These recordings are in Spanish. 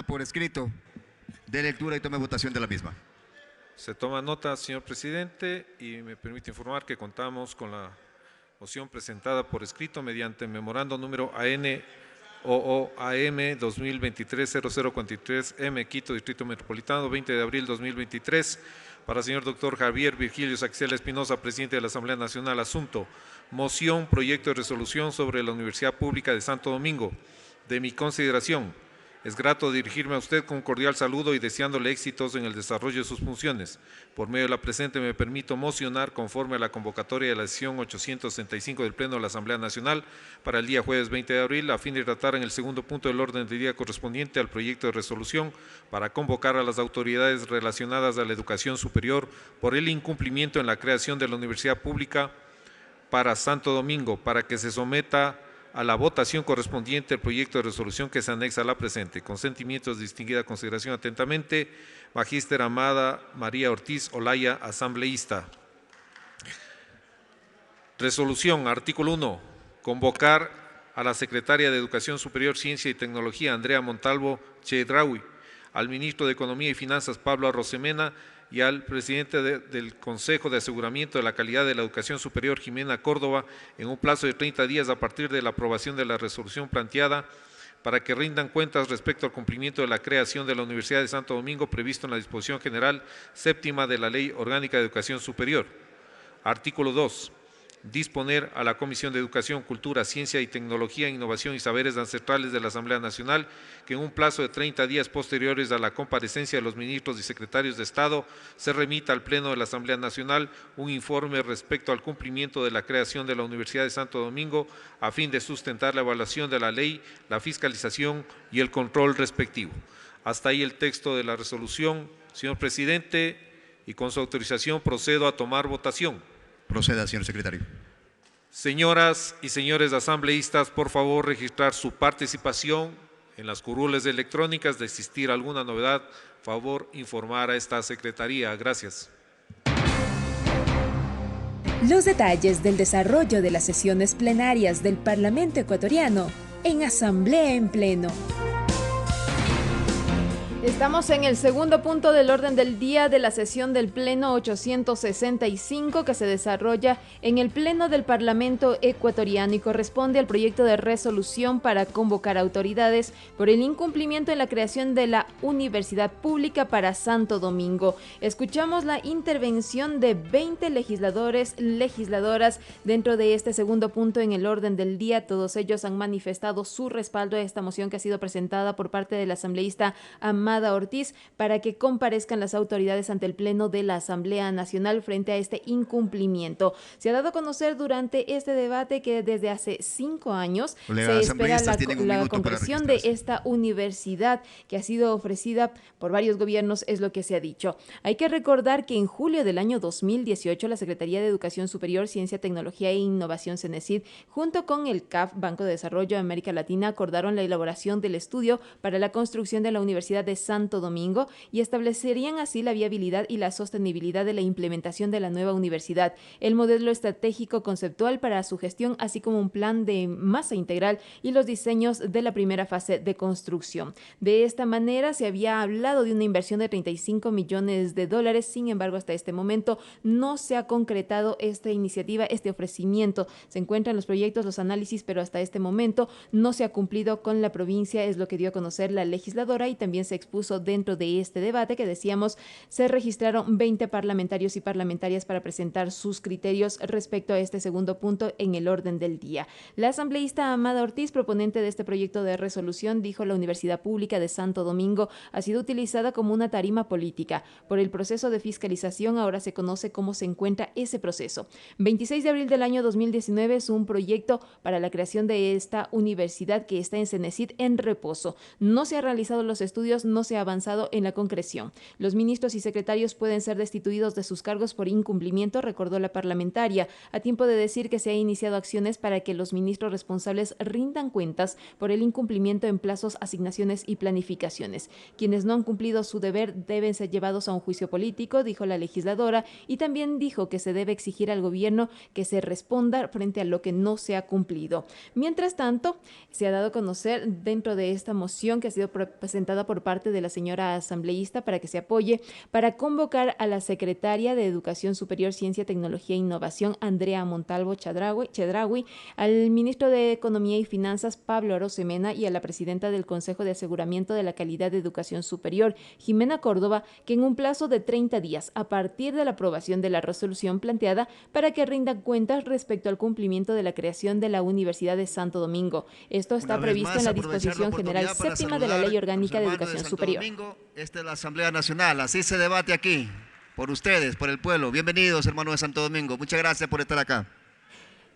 Por escrito de lectura y tome votación de la misma. Se toma nota, señor presidente, y me permite informar que contamos con la moción presentada por escrito mediante memorando número AN OOAM 2023-0043M, Quito, Distrito Metropolitano, 20 de abril 2023, para el señor doctor Javier Virgilio Saxiel Espinosa, presidente de la Asamblea Nacional. Asunto: moción, proyecto de resolución sobre la Universidad Pública de Santo Domingo. De mi consideración, es grato dirigirme a usted con un cordial saludo y deseándole éxitos en el desarrollo de sus funciones. Por medio de la presente me permito mocionar conforme a la convocatoria de la sesión 865 del Pleno de la Asamblea Nacional para el día jueves 20 de abril, a fin de tratar en el segundo punto del orden del día correspondiente al proyecto de resolución para convocar a las autoridades relacionadas a la educación superior por el incumplimiento en la creación de la Universidad Pública para Santo Domingo, para que se someta a la votación correspondiente el proyecto de resolución que se anexa a la presente. Con sentimientos de distinguida consideración, atentamente, Magíster Amada María Ortiz Olaya, asambleísta. Resolución, artículo 1, convocar a la secretaria de Educación Superior, Ciencia y Tecnología, Andrea Montalvo Chedraui, al ministro de Economía y Finanzas, Pablo Arrosemena, y al presidente del Consejo de Aseguramiento de la Calidad de la Educación Superior, Jimena Córdoba, en un plazo de 30 días a partir de la aprobación de la resolución planteada, para que rindan cuentas respecto al cumplimiento de la creación de la Universidad de Santo Domingo previsto en la disposición general séptima de la Ley Orgánica de Educación Superior. Artículo 2. Disponer a la Comisión de Educación, Cultura, Ciencia y Tecnología, Innovación y Saberes Ancestrales de la Asamblea Nacional que en un plazo de 30 días posteriores a la comparecencia de los ministros y secretarios de Estado se remita al Pleno de la Asamblea Nacional un informe respecto al cumplimiento de la creación de la Universidad de Santo Domingo a fin de sustentar la evaluación de la ley, la fiscalización y el control respectivo. Hasta ahí el texto de la resolución, señor presidente, y con su autorización procedo a tomar votación. Proceda, señor secretario. Señoras y señores asambleístas, por favor registrar su participación en las curules electrónicas. De existir alguna novedad, favor informar a esta secretaría. Gracias. Los detalles del desarrollo de las sesiones plenarias del Parlamento ecuatoriano en Asamblea en Pleno. Estamos en el segundo punto del orden del día de la sesión del Pleno 865 que se desarrolla en el Pleno del Parlamento ecuatoriano y corresponde al proyecto de resolución para convocar autoridades por el incumplimiento en la creación de la Universidad Pública para Santo Domingo. Escuchamos la intervención de 20 legisladoras dentro de este segundo punto en el orden del día. Todos ellos han manifestado su respaldo a esta moción que ha sido presentada por parte del asambleísta Amada Ortiz para que comparezcan las autoridades ante el Pleno de la Asamblea Nacional frente a este incumplimiento. Se ha dado a conocer durante este debate que desde hace 5 años se espera la concreción de esta universidad que ha sido ofrecida por varios gobiernos, es lo que se ha dicho. Hay que recordar que en julio del año 2018 la Secretaría de Educación Superior, Ciencia, Tecnología e Innovación, CENESID, junto con el CAF, Banco de Desarrollo de América Latina, acordaron la elaboración del estudio para la construcción de la Universidad de Santo Domingo y establecerían así la viabilidad y la sostenibilidad de la implementación de la nueva universidad, el modelo estratégico conceptual para su gestión, así como un plan de masa integral y los diseños de la primera fase de construcción. De esta manera se había hablado de una inversión de $35 millones, sin embargo hasta este momento no se ha concretado esta iniciativa, este ofrecimiento. Se encuentran los proyectos, los análisis, pero hasta este momento no se ha cumplido con la provincia, es lo que dio a conocer la legisladora y también se expuso dentro de este debate que decíamos se registraron 20 parlamentarios y parlamentarias para presentar sus criterios respecto a este segundo punto en el orden del día. La asambleísta Amada Ortiz, proponente de este proyecto de resolución, dijo: la Universidad Pública de Santo Domingo ha sido utilizada como una tarima política. Por el proceso de fiscalización ahora se conoce cómo se encuentra ese proceso. 26 de abril del año 2019 es un proyecto para la creación de esta universidad que está en CENESID en reposo. No se han realizado los estudios, no no se ha avanzado en la concreción. Los ministros y secretarios pueden ser destituidos de sus cargos por incumplimiento, recordó la parlamentaria, a tiempo de decir que se ha iniciado acciones para que los ministros responsables rindan cuentas por el incumplimiento en plazos, asignaciones y planificaciones. Quienes no han cumplido su deber deben ser llevados a un juicio político, dijo la legisladora, y también dijo que se debe exigir al gobierno que se responda frente a lo que no se ha cumplido. Mientras tanto, se ha dado a conocer dentro de esta moción que ha sido presentada por parte de la señora asambleísta para que se apoye, para convocar a la secretaria de Educación Superior, Ciencia, Tecnología e Innovación, Andrea Montalvo Chedraui, al ministro de Economía y Finanzas, Pablo Arosemena, y a la presidenta del Consejo de Aseguramiento de la Calidad de Educación Superior, Jimena Córdoba, que en un plazo de 30 días, a partir de la aprobación de la resolución planteada, para que rindan cuentas respecto al cumplimiento de la creación de la Universidad de Santo Domingo. Esto está previsto en la disposición general séptima de la Ley Orgánica de Educación Superior. Esta es la Asamblea Nacional, así se debate aquí, por ustedes, por el pueblo. Bienvenidos, hermanos de Santo Domingo. Muchas gracias por estar acá.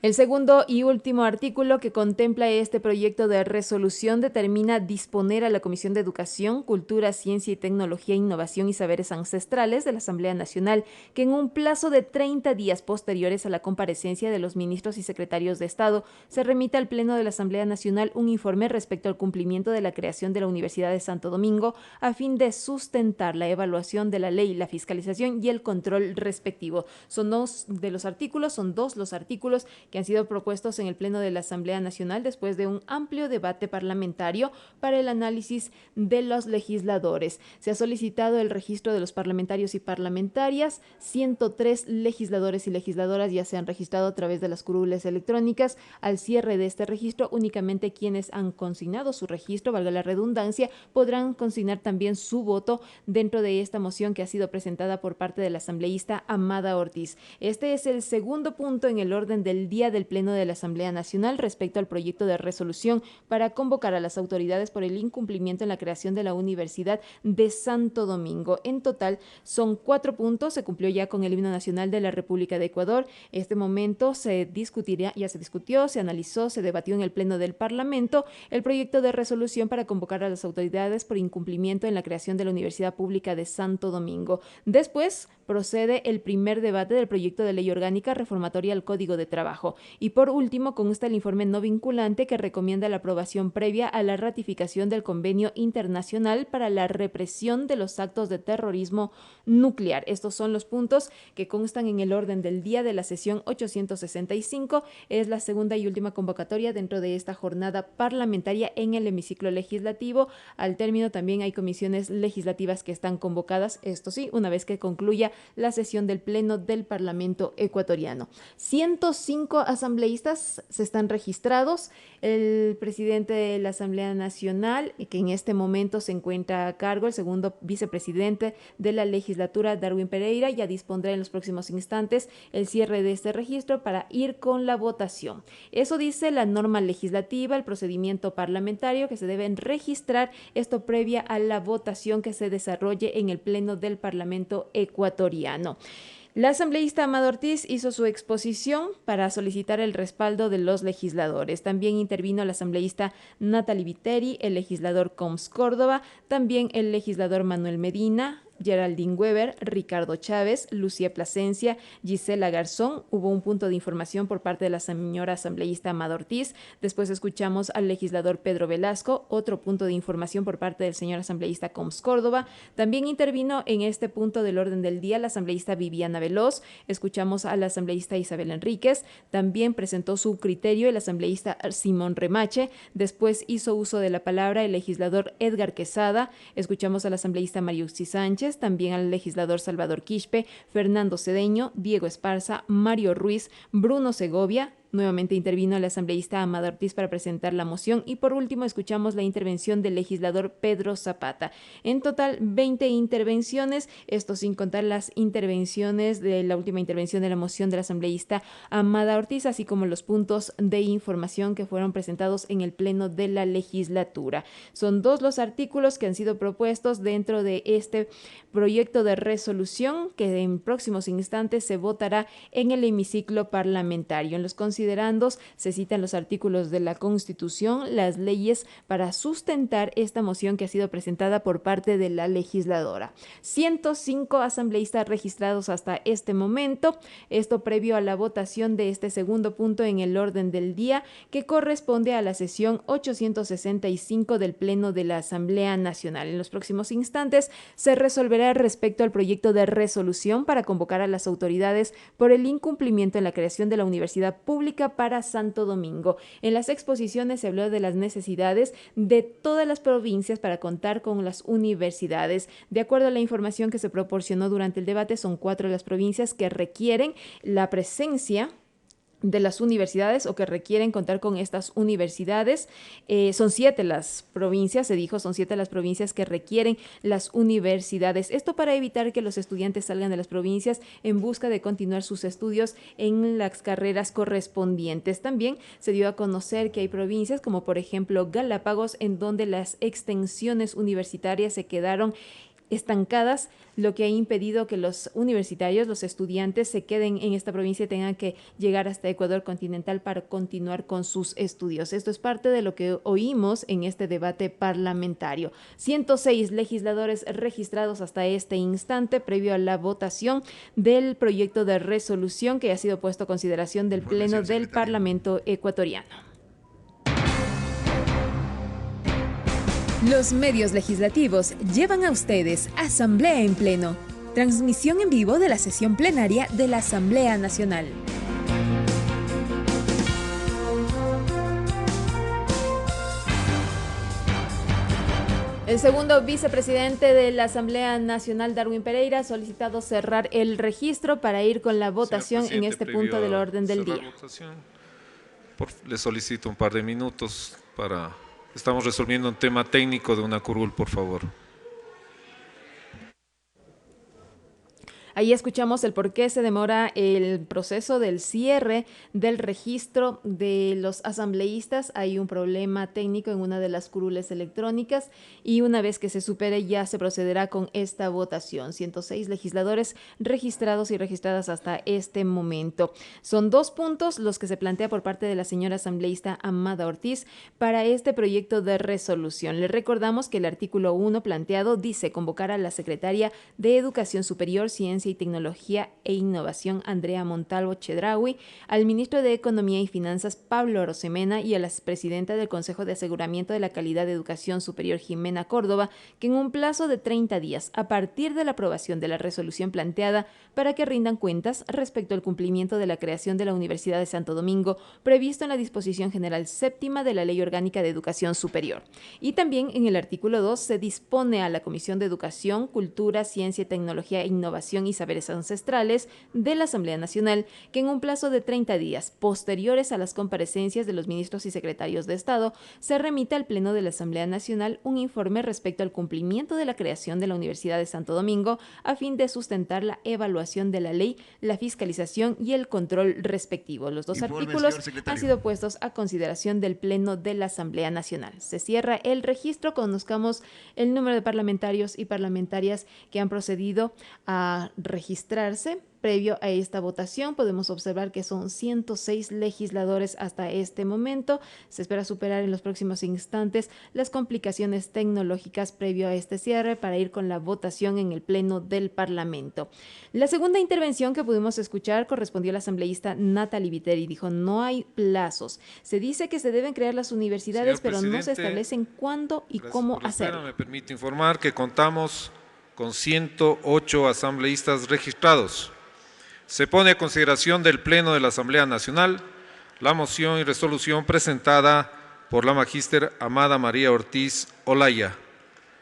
El segundo y último artículo que contempla este proyecto de resolución determina disponer a la Comisión de Educación, Cultura, Ciencia y Tecnología, Innovación y Saberes Ancestrales de la Asamblea Nacional que en un plazo de 30 días posteriores a la comparecencia de los ministros y secretarios de Estado se remita al Pleno de la Asamblea Nacional un informe respecto al cumplimiento de la creación de la Universidad de Santo Domingo a fin de sustentar la evaluación de la ley, la fiscalización y el control respectivo. Son dos los artículos que han sido propuestos en el Pleno de la Asamblea Nacional después de un amplio debate parlamentario para el análisis de los legisladores. Se ha solicitado el registro de los parlamentarios y parlamentarias. 103 legisladores y legisladoras ya se han registrado a través de las curules electrónicas. Al cierre de este registro, únicamente quienes han consignado su registro, valga la redundancia, podrán consignar también su voto dentro de esta moción que ha sido presentada por parte de la asambleísta Amada Ortiz. Este es el segundo punto en el orden del día del Pleno de la Asamblea Nacional respecto al proyecto de resolución para convocar a las autoridades por el incumplimiento en la creación de la Universidad de Santo Domingo. En total son 4 puntos. Se cumplió ya con el himno nacional de la República de Ecuador. Este momento se discutió, se analizó, se debatió en el Pleno del Parlamento el proyecto de resolución para convocar a las autoridades por incumplimiento en la creación de la Universidad Pública de Santo Domingo. Después procede el primer debate del proyecto de ley orgánica reformatoria al Código de Trabajo. Y por último, consta el informe no vinculante que recomienda la aprobación previa a la ratificación del Convenio Internacional para la Represión de los Actos de Terrorismo Nuclear. Estos son los puntos que constan en el orden del día de la sesión 865. Es la segunda y última convocatoria dentro de esta jornada parlamentaria en el hemiciclo legislativo. Al término también hay comisiones legislativas que están convocadas, esto sí, una vez que concluya la sesión del Pleno del Parlamento ecuatoriano. 105 asambleístas se están registrados. El presidente de la Asamblea Nacional, que en este momento se encuentra a cargo, el segundo vicepresidente de la legislatura, Darwin Pereira, ya dispondrá en los próximos instantes el cierre de este registro para ir con la votación. Eso dice la norma legislativa, el procedimiento parlamentario que se deben registrar, esto previa a la votación que se desarrolle en el Pleno del Parlamento ecuatoriano. La asambleísta Amada Ortiz hizo su exposición para solicitar el respaldo de los legisladores. También intervino la asambleísta Natalie Viteri, el legislador Coms Córdoba, también el legislador Manuel Medina, Geraldine Weber, Ricardo Chávez, Lucía Plasencia, Gisela Garzón. Hubo un punto de información por parte de la señora asambleísta Amada Ortiz. Después escuchamos al legislador Pedro Velasco, otro punto de información por parte del señor asambleísta Coms Córdoba. También intervino en este punto del orden del día la asambleísta Viviana Veloz. Escuchamos a la asambleísta Isabel Enríquez. También presentó su criterio el asambleísta Simón Remache. Después hizo uso de la palabra el legislador Edgar Quesada. Escuchamos a la asambleísta Mariuxi Sánchez, también al legislador Salvador Quispe, Fernando Cedeño, Diego Esparza, Mario Ruiz, Bruno Segovia. Nuevamente intervino la asambleísta Amada Ortiz para presentar la moción y por último escuchamos la intervención del legislador Pedro Zapata. En total 20 intervenciones, esto sin contar las intervenciones de la última intervención de la moción de la asambleísta Amada Ortiz, así como los puntos de información que fueron presentados en el Pleno de la legislatura. Son 2 los artículos que han sido propuestos dentro de este proyecto de resolución que en próximos instantes se votará en el hemiciclo parlamentario. En los considerados considerandos se citan los artículos de la Constitución, las leyes para sustentar esta moción que ha sido presentada por parte de la legisladora. 105 asambleístas registrados hasta este momento, esto previo a la votación de este segundo punto en el orden del día, que corresponde a la sesión 865 del Pleno de la Asamblea Nacional. En los próximos instantes se resolverá respecto al proyecto de resolución para convocar a las autoridades por el incumplimiento en la creación de la Universidad Pública para Santo Domingo. En las exposiciones se habló de las necesidades de todas las provincias para contar con las universidades. De acuerdo a la información que se proporcionó durante el debate, son 4 las provincias que requieren la presencia de las universidades o que requieren contar con estas universidades. Son 7 las provincias, se dijo, son 7 las provincias que requieren las universidades. Esto para evitar que los estudiantes salgan de las provincias en busca de continuar sus estudios en las carreras correspondientes. También se dio a conocer que hay provincias como por ejemplo Galápagos, en donde las extensiones universitarias se quedaron estancadas, lo que ha impedido que los universitarios, los estudiantes, se queden en esta provincia y tengan que llegar hasta Ecuador continental para continuar con sus estudios. Esto es parte de lo que oímos en este debate parlamentario. 106 legisladores registrados hasta este instante, previo a la votación del proyecto de resolución que ha sido puesto a consideración del Pleno del Parlamento ecuatoriano. Los medios legislativos llevan a ustedes Asamblea en Pleno, transmisión en vivo de la sesión plenaria de la Asamblea Nacional. El segundo vicepresidente de la Asamblea Nacional, Darwin Pereira, ha solicitado cerrar el registro para ir con la votación en este punto del orden del día. Le solicito un par de minutos para... Estamos resolviendo un tema técnico de una curul, por favor. Ahí escuchamos el por qué se demora el proceso del cierre del registro de los asambleístas. Hay un problema técnico en una de las curules electrónicas y una vez que se supere ya se procederá con esta votación. 106 legisladores registrados y registradas hasta este momento. Son 2 puntos los que se plantea por parte de la señora asambleísta Amada Ortiz para este proyecto de resolución. Le recordamos que el artículo 1 planteado dice convocar a la secretaria de Educación Superior, Ciencia y Tecnología e Innovación, Andrea Montalvo Chedraui, al ministro de Economía y Finanzas, Pablo Rosemena, y a la presidenta del Consejo de Aseguramiento de la Calidad de Educación Superior, Jimena Córdoba, que en un plazo de 30 días, a partir de la aprobación de la resolución planteada, para que rindan cuentas respecto al cumplimiento de la creación de la Universidad de Santo Domingo, previsto en la Disposición General Séptima de la Ley Orgánica de Educación Superior. Y también en el artículo 2 se dispone a la Comisión de Educación, Cultura, Ciencia, Tecnología e Innovación y Saberes Ancestrales de la Asamblea Nacional que en un plazo de 30 días posteriores a las comparecencias de los ministros y secretarios de Estado se remita al Pleno de la Asamblea Nacional un informe respecto al cumplimiento de la creación de la Universidad de Santo Domingo a fin de sustentar la evaluación de la ley, la fiscalización y el control respectivo. Los 2 artículos han sido puestos a consideración del Pleno de la Asamblea Nacional. Se cierra el registro. Conozcamos el número de parlamentarios y parlamentarias que han procedido a registrarse. Previo a esta votación podemos observar que son 106 legisladores hasta este momento. Se espera superar en los próximos instantes las complicaciones tecnológicas previo a este cierre para ir con la votación en el Pleno del Parlamento. La segunda intervención que pudimos escuchar correspondió a la asambleísta Natalie Viteri. Dijo, no hay plazos. Se dice que se deben crear las universidades, pero no se establecen cuándo y cómo hacerlo. Me permite informar que contamos con 108 asambleístas registrados. Se pone a consideración del Pleno de la Asamblea Nacional la moción y resolución presentada por la magíster Amada María Ortiz Olaya.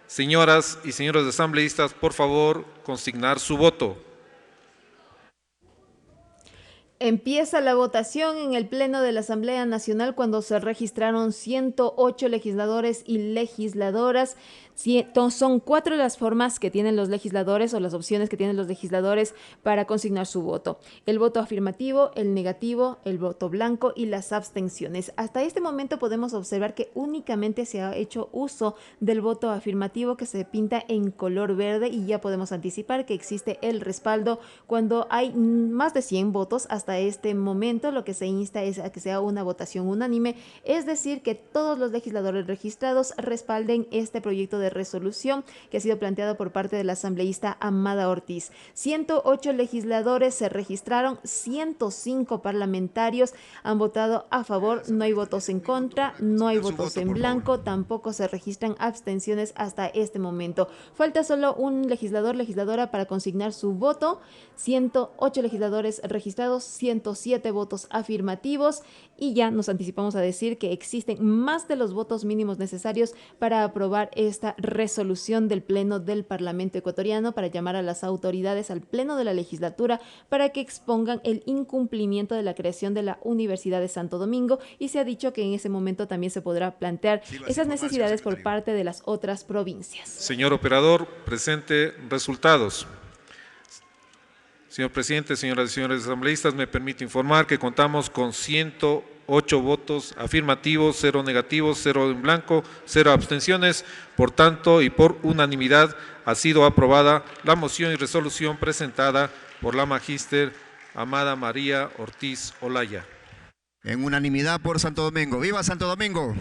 Señoras y señores asambleístas, por favor, consignar su voto. Empieza la votación en el Pleno de la Asamblea Nacional cuando se registraron 108 legisladores y legisladoras. Son 4 las formas que tienen los legisladores o las opciones que tienen los legisladores para consignar su voto: el voto afirmativo, el negativo, el voto blanco y las abstenciones. Hasta este momento podemos observar que únicamente se ha hecho uso del voto afirmativo, que se pinta en color verde, y ya podemos anticipar que existe el respaldo cuando hay más de 100 votos. Hasta este momento lo que se insta es a que sea una votación unánime, es decir, que todos los legisladores registrados respalden este proyecto de resolución que ha sido planteado por parte de la asambleísta Amada Ortiz. 108 legisladores se registraron, 105 parlamentarios han votado a favor, no hay votos en contra, no hay votos en blanco, tampoco se registran abstenciones hasta este momento. Falta solo un legisladora para consignar su voto. 108 legisladores registrados, 107 votos afirmativos, y ya nos anticipamos a decir que existen más de los votos mínimos necesarios para aprobar esta resolución del Pleno del Parlamento ecuatoriano, para llamar a las autoridades al Pleno de la legislatura para que expongan el incumplimiento de la creación de la Universidad de Santo Domingo, y se ha dicho que en ese momento también se podrá plantear esas necesidades por parte de las otras provincias. Señor operador, presente resultados. Señor presidente, señoras y señores asambleístas, me permite informar que contamos con 108 votos afirmativos, 0 negativos, 0 en blanco, 0 abstenciones. Por tanto, y por unanimidad, ha sido aprobada la moción y resolución presentada por la magíster Amada María Ortiz Olaya. En unanimidad por Santo Domingo. ¡Viva Santo Domingo!